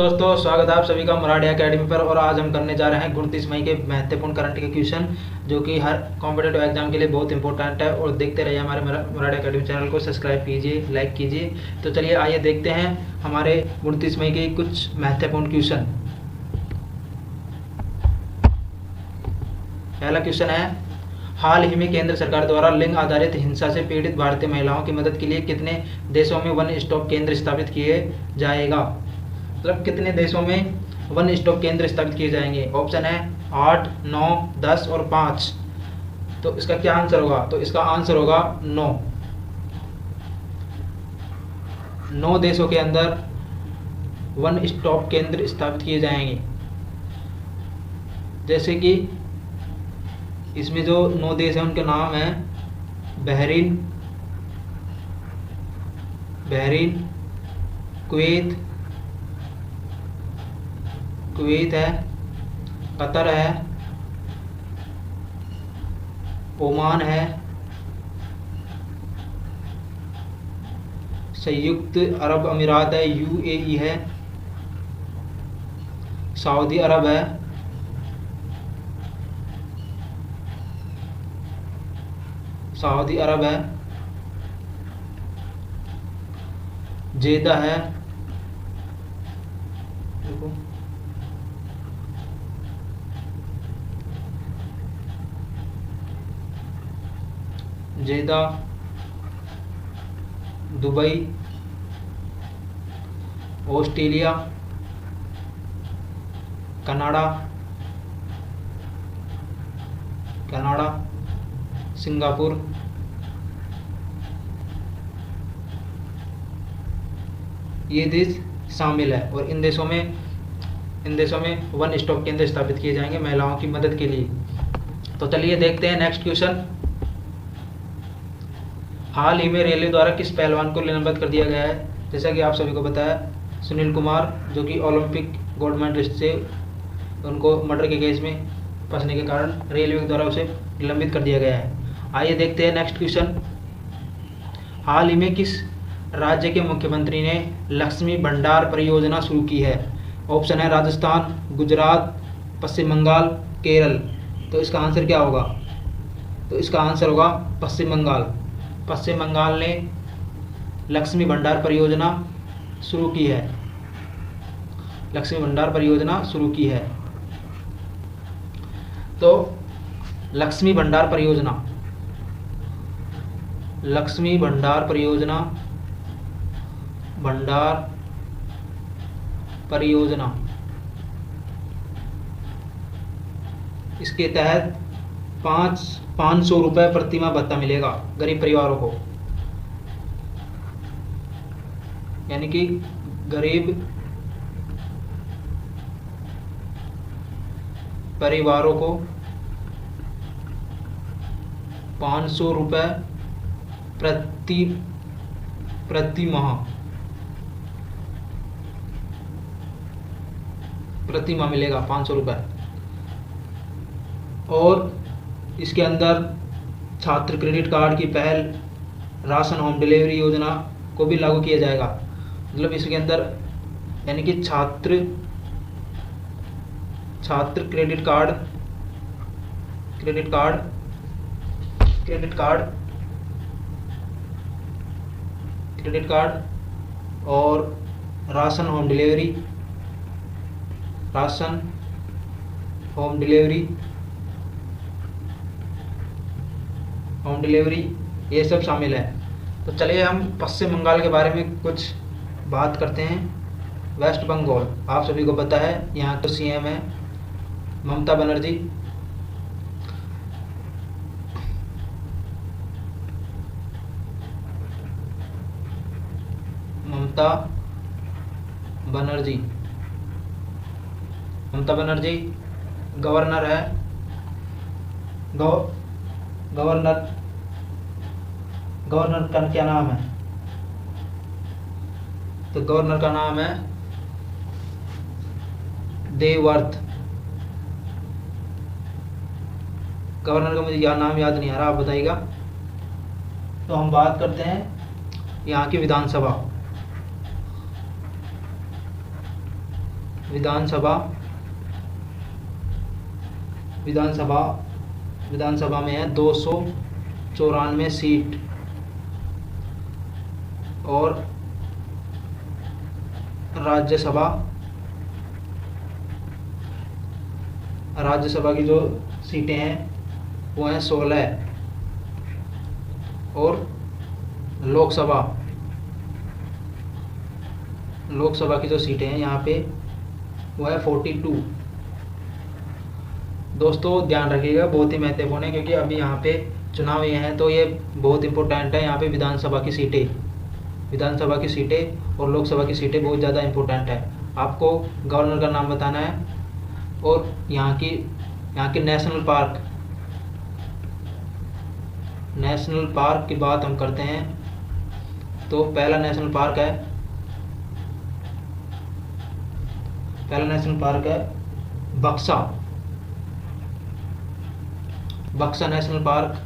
दोस्तों, स्वागत है आप सभी का मराठी एकेडमी पर। और आज हम करने जा रहे हैं 29 मई के महत्वपूर्ण करंट के क्वेश्चन, जो कि हर कॉम्पिटेटिव एग्जाम के लिए बहुत इंपॉर्टेंट है। और देखते रहिए हमारे मराठी एकेडमी चैनल को, सब्सक्राइब कीजिए, लाइक कीजिए। तो चलिए आइए देखते हैं हमारे 29 मई के कुछ महत्वपूर्ण क्वेश्चन। पहला क्वेश्चन है, हाल ही में केंद्र सरकार द्वारा लिंग आधारित हिंसा से पीड़ित भारतीय महिलाओं की मदद के लिए कितने देशों में वन स्टॉप केंद्र स्थापित किए जाएगा? मतलब कितने देशों में वन स्टॉप केंद्र स्थापित किए जाएंगे? ऑप्शन है 8, 9, 10 और 5। तो इसका क्या आंसर होगा? तो इसका आंसर होगा 9। 9 देशों के अंदर वन स्टॉप केंद्र स्थापित किए जाएंगे। जैसे कि इसमें जो 9 देश हैं उनके नाम हैं बहरीन, कुवैत है, कतर है, ओमान है, संयुक्त अरब अमीरात है, यूएई है, सऊदी अरब है, जेदा है, जेदा, दुबई, ऑस्ट्रेलिया, कनाडा, सिंगापुर, ये देश शामिल है। और इन देशों में वन स्टॉप केंद्र स्थापित किए जाएंगे महिलाओं की मदद के लिए। तो चलिए देखते हैं नेक्स्ट क्वेश्चन। हाल ही में रेलवे द्वारा किस पहलवान को निलंबित कर दिया गया है? जैसा कि आप सभी को पता है, सुनील कुमार, जो कि ओलंपिक गोल्ड मेडलिस्ट से उनको मर्डर के केस में फंसने के कारण रेलवे द्वारा उसे निलंबित कर दिया गया है। आइए देखते हैं नेक्स्ट क्वेश्चन। हाल ही में किस राज्य के मुख्यमंत्री ने लक्ष्मी भंडार परियोजना शुरू की है? ऑप्शन है राजस्थान, गुजरात, पश्चिम बंगाल, केरल। तो इसका आंसर क्या होगा? तो इसका आंसर होगा पश्चिम बंगाल। पश्चिम बंगाल ने लक्ष्मी भंडार परियोजना शुरू की है। तो लक्ष्मी भंडार परियोजना इसके तहत 500 रुपये प्रति माह भत्ता मिलेगा गरीब परिवारों को। यानी कि गरीब परिवारों को 500 रुपये प्रति माह मिलेगा, 500 रुपये। और इसके अंदर छात्र क्रेडिट कार्ड की पहल, राशन होम डिलीवरी योजना को भी लागू किया जाएगा। मतलब इसके अंदर यानी कि छात्र क्रेडिट कार्ड और राशन होम डिलीवरी ये सब शामिल है। तो चलिए हम पश्चिम बंगाल के बारे में कुछ बात करते हैं। वेस्ट बंगाल, आप सभी को पता है, यहाँ तो सीएम है ममता बनर्जी। ममता बनर्जी गवर्नर है। गवर्नर का क्या नाम है? तो गवर्नर का नाम है देवव्रत। गवर्नर का मुझे नाम याद नहीं आ रहा, आप बताइएगा। तो हम बात करते हैं यहाँ की विधानसभा। विधानसभा में है 294 सीट, और राज्यसभा की जो सीटें हैं वो हैं 16, और लोकसभा की जो सीटें हैं यहाँ पे वो है 42। दोस्तों ध्यान रखिएगा, बहुत ही महत्वपूर्ण है, क्योंकि अभी यहाँ पे चुनाव ये हैं तो ये बहुत इंपॉर्टेंट है। यहाँ पे विधानसभा की सीटें और लोकसभा की सीटें बहुत ज़्यादा इंपॉर्टेंट है। आपको गवर्नर का नाम बताना है, और यहाँ की नेशनल पार्क की बात हम करते हैं तो पहला नेशनल पार्क है बक्सा नेशनल पार्क,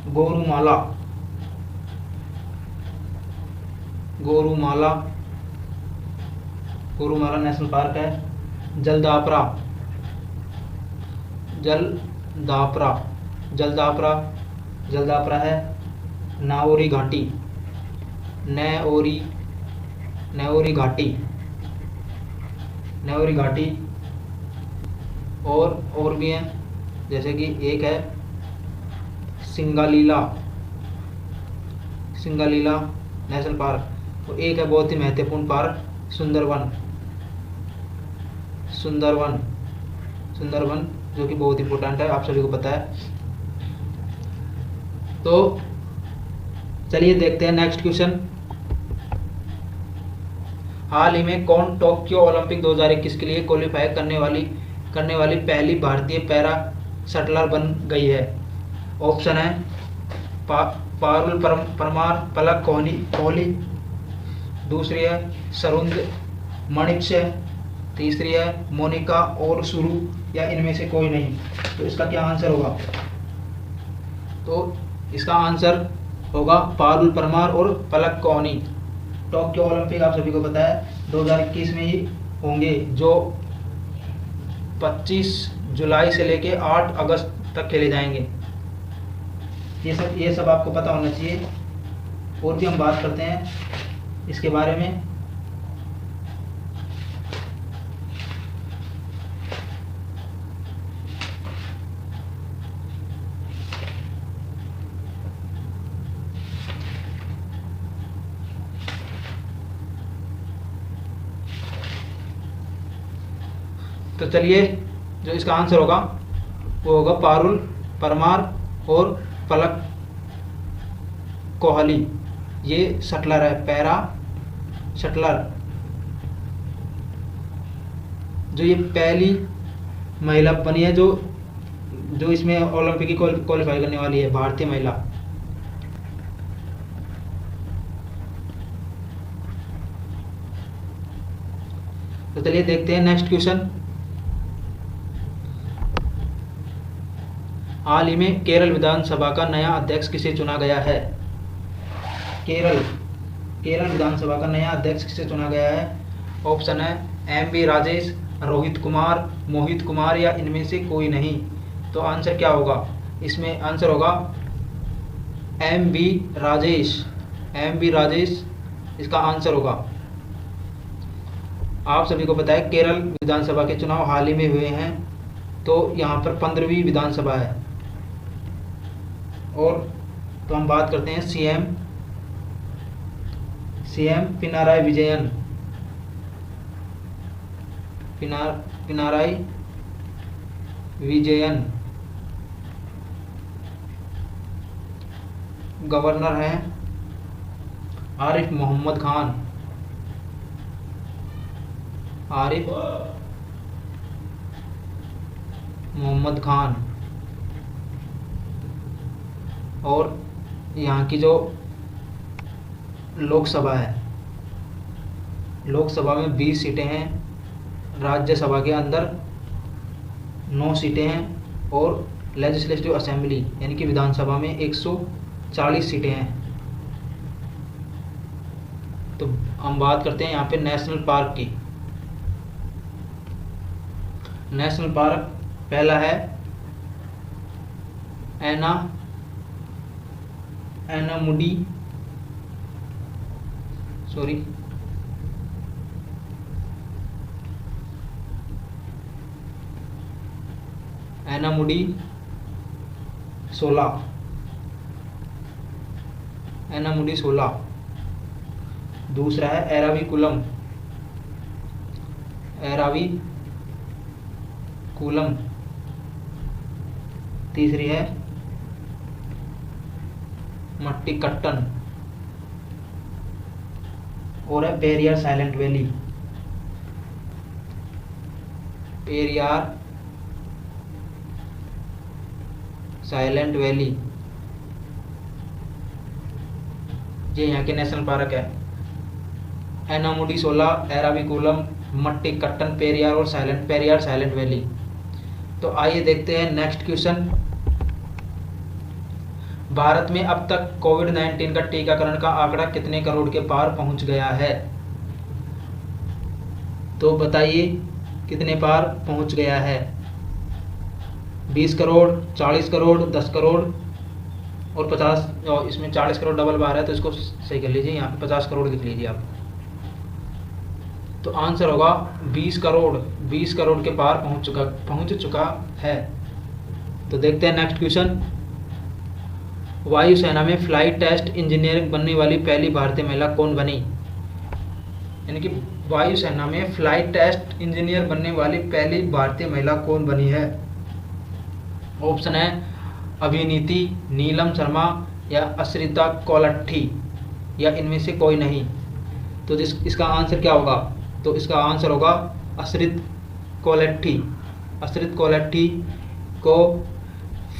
गोरुमाला नेशनल पार्क है, जलदापरा है, नाओरी घाटी, और भी हैं, जैसे कि एक है सिंगालीला नेशनल पार्क, और एक है बहुत ही महत्वपूर्ण पार्क सुंदरवन, जो कि बहुत इंपॉर्टेंट है, आप सभी को पता है। तो चलिए देखते हैं नेक्स्ट क्वेश्चन। हाल ही में कौन टोक्यो ओलंपिक 2021 के लिए क्वालिफाई करने वाली पहली भारतीय पैरा शटलर बन गई है? ऑप्शन है पारुल परमार, पलक कोहली, दूसरी है सरुंद मणिक्य, तीसरी है मोनिका और शुरू, या इनमें से कोई नहीं। तो इसका क्या आंसर होगा? तो इसका आंसर होगा पारुल परमार और पलक कोहली। टोक्यो ओलंपिक आप सभी को पता है 2021 में ही होंगे, जो 25 जुलाई से लेके 8 अगस्त तक खेले जाएंगे। ये सब आपको पता होना चाहिए। और भी हम बात करते हैं इसके बारे में। तो चलिए, जो इसका आंसर होगा वो होगा पारुल परमार और पलक कोहली। ये शटलर है, पैरा शटलर, जो ये पहली महिला बनी है जो इसमें ओलंपिक की क्वालिफाई करने वाली है, भारतीय महिला। तो चलिए देखते हैं नेक्स्ट क्वेश्चन। हाल ही में केरल विधानसभा का नया अध्यक्ष किसे चुना गया है? केरल विधानसभा का नया अध्यक्ष किसे चुना गया है? ऑप्शन है एम.वी. राजेश, रोहित कुमार, मोहित कुमार, या इनमें से कोई नहीं। तो आंसर क्या होगा? इसमें आंसर होगा एम.वी. राजेश इसका आंसर होगा। आप सभी को पता है केरल विधानसभा के चुनाव हाल ही में हुए हैं, तो यहाँ पर 15वीं विधानसभा है। और तो हम बात करते हैं सीएम पिनाराई विजयन, गवर्नर हैं आरिफ मोहम्मद खान, और यहाँ की जो लोकसभा है, लोकसभा में 20 सीटें हैं, राज्यसभा के अंदर 9 सीटें हैं, और लेजिस्लेटिव असेंबली यानी कि विधानसभा में 140 सीटें हैं। तो हम बात करते हैं यहाँ पे नेशनल पार्क की। नेशनल पार्क पहला है एनामुडी सोला। दूसरा है एराविकुलम। तीसरी है मट्टिकट्टन और है पेरियार साइलेंट वैली। ये यहाँ के नेशनल पार्क है, एनामुडी सोला, एराविकुलम, मट्टिकट्टन, पेरियार और पेरियार साइलेंट वैली। तो आइए देखते हैं नेक्स्ट क्वेश्चन। भारत में अब तक कोविड-19 का टीकाकरण का आंकड़ा कितने करोड़ के पार पहुंच गया है? तो बताइए कितने पार पहुंच गया है? 20 करोड़, 40 करोड़, 10 करोड़ और 50। और इसमें 40 करोड़ डबल बार है तो इसको सही कर लीजिए, यहाँ पे 50 करोड़ लिख लीजिए आप। तो आंसर होगा 20 करोड़। 20 करोड़ के पार पहुंच चुका है। तो देखते हैं नेक्स्ट क्वेश्चन। वायुसेना में फ्लाइट टेस्ट इंजीनियर बनने वाली पहली भारतीय महिला कौन बनी? यानी कि वायुसेना में फ्लाइट टेस्ट इंजीनियर बनने वाली पहली भारतीय महिला कौन बनी है? ऑप्शन है अभिनीति, नीलम शर्मा या अश्रिता कोलट्टी या इनमें से कोई नहीं। तो इसका आंसर क्या होगा? तो इसका आंसर होगा अश्रित कोलट्टी। अश्रित कोलट्टी को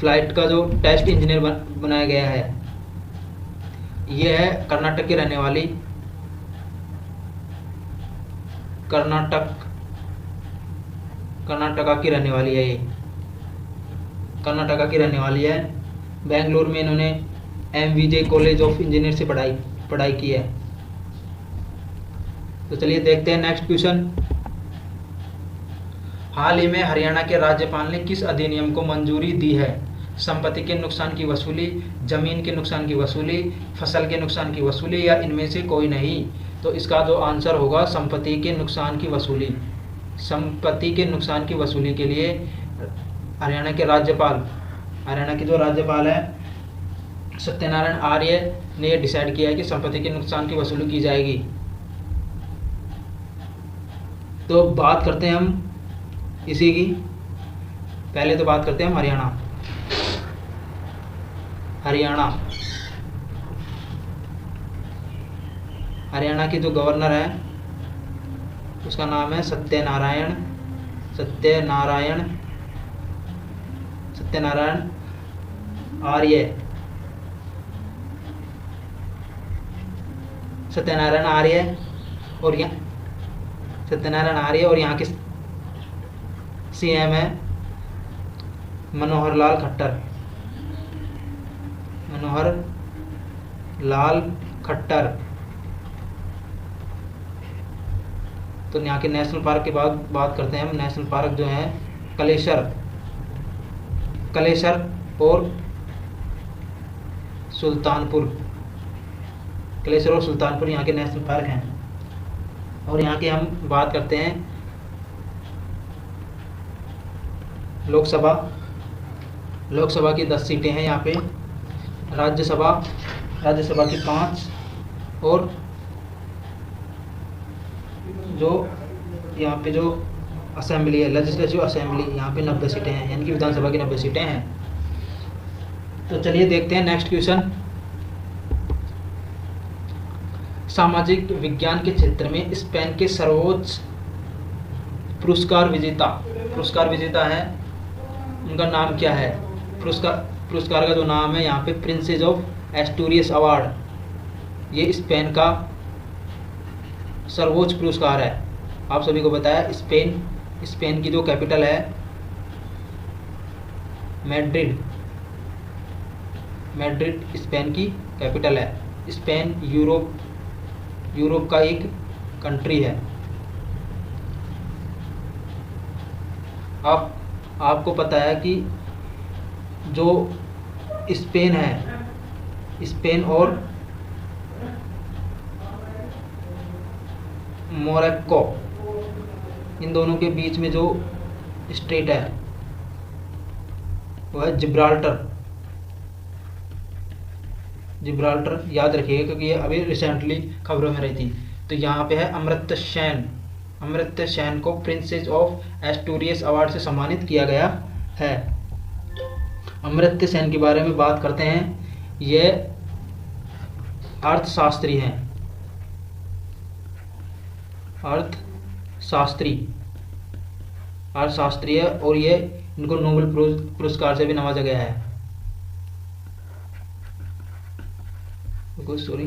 फ्लाइट का जो टेस्ट इंजीनियर बनाया गया है। ये है कर्नाटक की रहने वाली, कर्नाटका की रहने वाली है। ये कर्नाटका की रहने वाली है। बेंगलुरु में इन्होंने MVJ कॉलेज ऑफ इंजीनियर से पढ़ाई की है। तो चलिए देखते हैं नेक्स्ट क्वेश्चन। हाल ही में हरियाणा के राज्यपाल ने किस अधिनियम को मंजूरी दी है? संपत्ति के नुकसान की वसूली, जमीन के नुकसान की वसूली, फसल के नुकसान की वसूली या इनमें से कोई नहीं। तो इसका जो आंसर होगा संपत्ति के नुकसान की वसूली। संपत्ति के नुकसान की वसूली के लिए हरियाणा की जो राज्यपाल है सत्यनारायण आर्य ने यह डिसाइड किया है कि संपत्ति के नुकसान की वसूली की जाएगी। तो बात करते हैं हम इसी की। पहले तो बात करते हैं हम हरियाणा की जो गवर्नर है उसका नाम है सत्यनारायण आर्य। सत्यनारायण आर्य और यहाँ के CM है मनोहर लाल खट्टर। तो यहाँ के नेशनल पार्क के बाद बात करते हैं हम। नेशनल पार्क जो है कलेसर और सुल्तानपुर यहाँ के नेशनल पार्क हैं। और यहाँ के हम बात करते हैं लोकसभा की 10 सीटें हैं यहाँ पे। राज्यसभा की 5 और जो यहाँ पे जो असेंबली है, लेजिस्लेटिव असेंबली, यहाँ पे 90 सीटें हैं, यानी कि विधानसभा की 90 सीटें हैं। तो चलिए देखते हैं नेक्स्ट क्वेश्चन। सामाजिक विज्ञान के क्षेत्र में स्पेन के सर्वोच्च पुरस्कार विजेता है, उनका नाम क्या है? पुरस्कार का जो नाम है यहाँ पे प्रिंसेस ऑफ एस्टूरियस अवार्ड। ये स्पेन का सर्वोच्च पुरस्कार है। आप सभी को बताया स्पेन की जो कैपिटल है मैड्रिड स्पेन की कैपिटल है। स्पेन यूरोप का एक कंट्री है। आपको पता है कि जो स्पेन है, स्पेन और मोरक्को, इन दोनों के बीच में जो स्ट्रेट है वो है जिब्राल्टर। जिब्राल्टर याद रखिएगा क्योंकि ये अभी रिसेंटली खबरों में रही थी। तो यहाँ पे है अमर्त्य सेन। अमर्त्य सेन को प्रिंसेस ऑफ एस्टूरियस अवार्ड से सम्मानित किया गया है। अमर्त्य सेन के बारे में बात करते हैं। ये अर्थशास्त्री हैं, अर्थशास्त्री है और ये इनको नोबेल पुरस्कार से भी नवाजा गया है। सॉरी,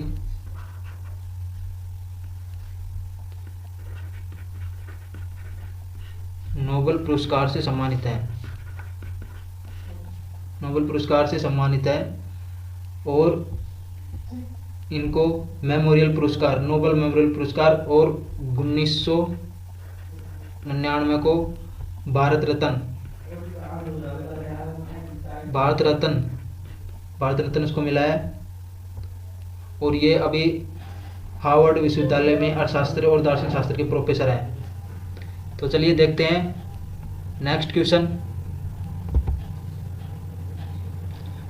नोबेल पुरस्कार से सम्मानित है, नोबेल पुरस्कार से सम्मानित है। और इनको मेमोरियल पुरस्कार, नोबेल मेमोरियल पुरस्कार और 1999 को भारत रत्न इसको मिला है। और ये अभी हार्वर्ड विश्वविद्यालय में अर्थशास्त्र और दार्शनिक शास्त्र के प्रोफेसर हैं। तो चलिए देखते हैं नेक्स्ट क्वेश्चन।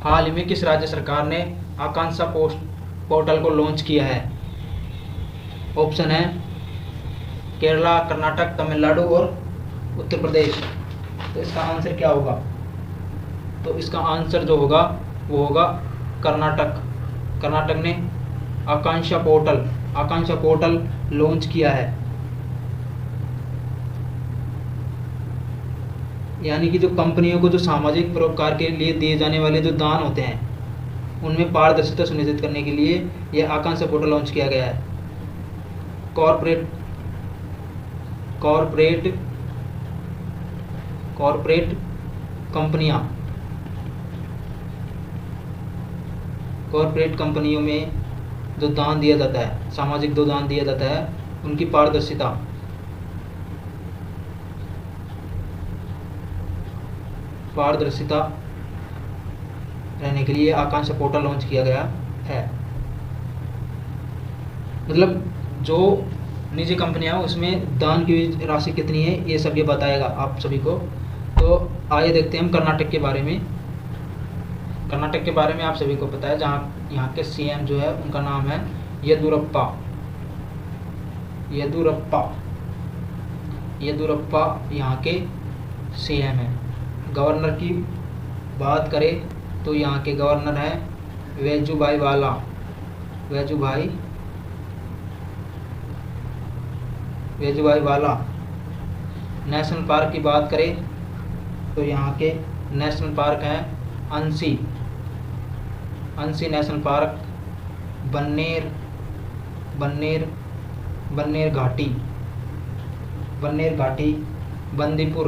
हाल ही में किस राज्य सरकार ने आकांक्षा पोर्टल को लॉन्च किया है? ऑप्शन है केरला, कर्नाटक, तमिलनाडु और उत्तर प्रदेश। तो इसका आंसर क्या होगा? तो इसका आंसर जो होगा वो होगा कर्नाटक। कर्नाटक ने आकांक्षा पोर्टल लॉन्च किया है। यानी कि जो कंपनियों को जो सामाजिक परोपकार के लिए दिए जाने वाले जो दान होते हैं उनमें पारदर्शिता सुनिश्चित करने के लिए यह आकांक्षा पोर्टल लॉन्च किया गया है। कॉर्पोरेट कंपनियों में जो दान दिया जाता है, सामाजिक जो दान दिया जाता है, उनकी पारदर्शिता रहने के लिए आकांक्षा पोर्टल लॉन्च किया गया है। मतलब जो निजी कंपनियां उसमें दान की राशि कितनी है ये सब ये बताएगा आप सभी को। तो आइए देखते हैं हम कर्नाटक के बारे में। कर्नाटक के बारे में आप सभी को पता है, जहाँ यहाँ के सीएम जो है उनका नाम है येदुरप्पा। यहाँ के सीएम है। गवर्नर की बात करें तो यहाँ के गवर्नर हैं वेजुभाई वाला। नेशनल पार्क की बात करें तो यहाँ के नेशनल पार्क हैं अंसी नेशनल पार्क, बन्नेर घाटी, बंदीपुर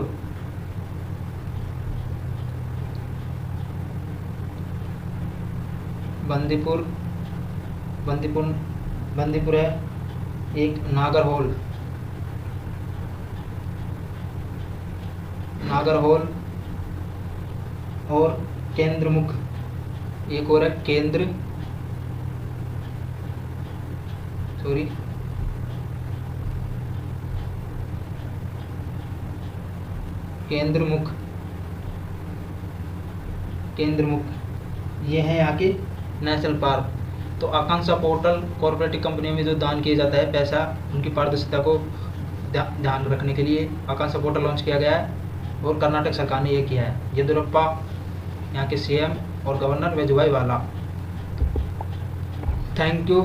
है एक। नागरहोल और केंद्रमुख एक और है। केंद्रमुख ये है यहाँ के नेशनल पार्क। तो आकांक्षा पोर्टल कॉर्पोरेट कंपनियों में जो दान किया जाता है पैसा, उनकी पारदर्शिता को ध्यान रखने के लिए आकांक्षा पोर्टल लॉन्च किया गया है और कर्नाटक सरकार ने ये किया है। येदुरप्पा यहाँ के सीएम और गवर्नर वेजुभाई वाला। थैंक यू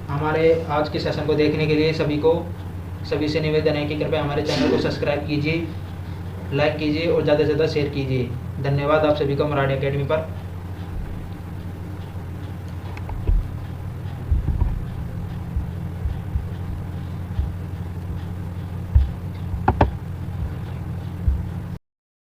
हमारे आज के सेशन को देखने के लिए। सभी से निवेदन है कि कृपया हमारे चैनल को सब्सक्राइब कीजिए, लाइक कीजिए और ज़्यादा से ज़्यादा शेयर कीजिए। धन्यवाद आप सभी को मराठी एकेडमी पर